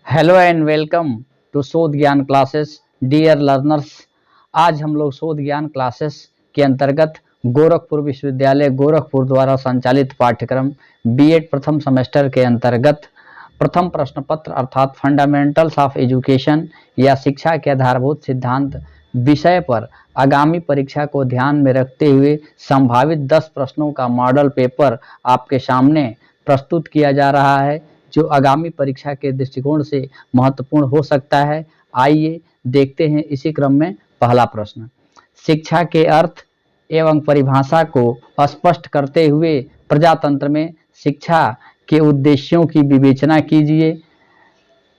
Hello and welcome to शोध ज्ञान classes dear learners. आज हम लोग शोध ज्ञान क्लासेस के अंतर्गत गोरखपुर विश्वविद्यालय गोरखपुर द्वारा संचालित पाठ्यक्रम बीएड प्रथम सेमेस्टर के अंतर्गत प्रथम प्रश्न पत्र अर्थात फंडामेंटल्स ऑफ एजुकेशन या शिक्षा के आधारभूत सिद्धांत विषय पर आगामी परीक्षा को ध्यान में रखते हुए संभावित 10 प्रश्नों का मॉडल पेपर आपके सामने प्रस्तुत किया जा रहा है, जो आगामी परीक्षा के दृष्टिकोण से महत्वपूर्ण हो सकता है। आइए देखते हैं इसी क्रम में पहला प्रश्न। शिक्षा के अर्थ एवं परिभाषा को स्पष्ट करते हुए प्रजातंत्र में शिक्षा के उद्देश्यों की विवेचना कीजिए।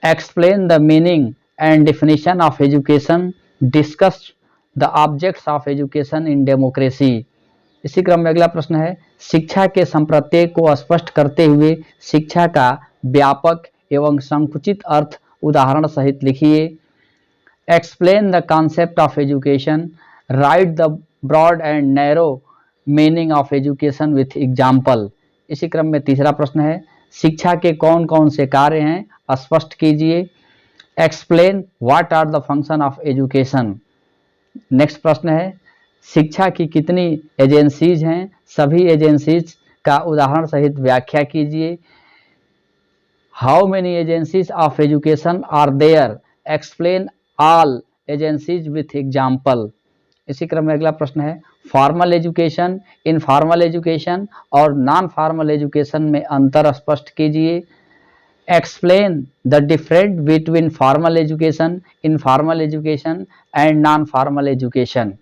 Explain the meaning and definition of education, discuss the objects of education in democracy. इसी क्रम में अगला प्रश्न है, शिक्षा के संप्रत्यय को स्पष्ट करते हुए शिक्षा का व्यापक एवं संकुचित अर्थ उदाहरण सहित लिखिए। Explain the concept of education, write the broad and narrow meaning of education with example. इसी क्रम में तीसरा प्रश्न है, शिक्षा के कौन कौन से कार्य हैं स्पष्ट कीजिए। Explain what are the function of education. Next प्रश्न है, शिक्षा की कितनी एजेंसीज हैं, सभी एजेंसीज का उदाहरण सहित व्याख्या कीजिए। How many agencies of education are there, explain all agencies with example. इसी क्रम में अगला प्रश्न है, फॉर्मल एजुकेशन, इनफॉर्मल एजुकेशन और नॉन फॉर्मल एजुकेशन में अंतर स्पष्ट कीजिए। Explain the difference between formal education, informal education and non formal education.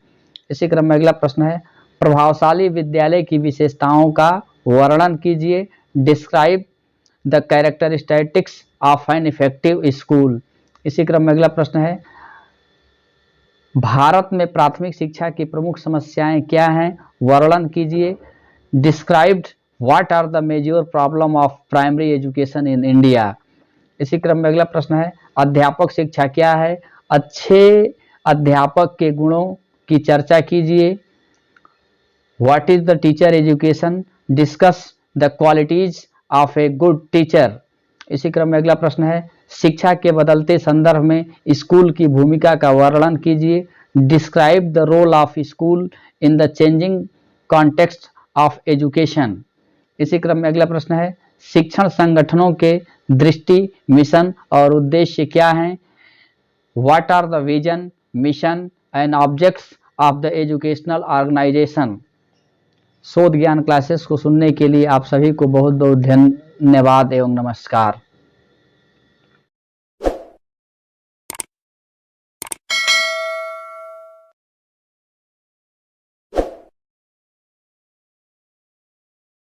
इसी क्रम में अगला प्रश्न है, प्रभावशाली विद्यालय की विशेषताओं का वर्णन कीजिए। Describe the characteristics of an effective school. इसी क्रम में अगला प्रश्न है, भारत में प्राथमिक शिक्षा की प्रमुख समस्याएं क्या हैं, वर्णन कीजिए। Described what are the major problem of primary education in India. इसी क्रम में अगला प्रश्न है, अध्यापक शिक्षा क्या है, अच्छे अध्यापक के गुणों की चर्चा कीजिए। What is the teacher education, discuss the qualities of a good teacher. इसी क्रम में अगला प्रश्न है, शिक्षा के बदलते संदर्भ में स्कूल की भूमिका का वर्णन कीजिए। Describe the role of school in the changing context of education. इसी क्रम में अगला प्रश्न है, शिक्षण संगठनों के दृष्टि, मिशन और उद्देश्य क्या हैं। What are the vision, mission and objects of the educational organization. शोध ज्ञान क्लासेस को सुनने के लिए आप सभी को बहुत बहुत धन्यवाद एवं नमस्कार।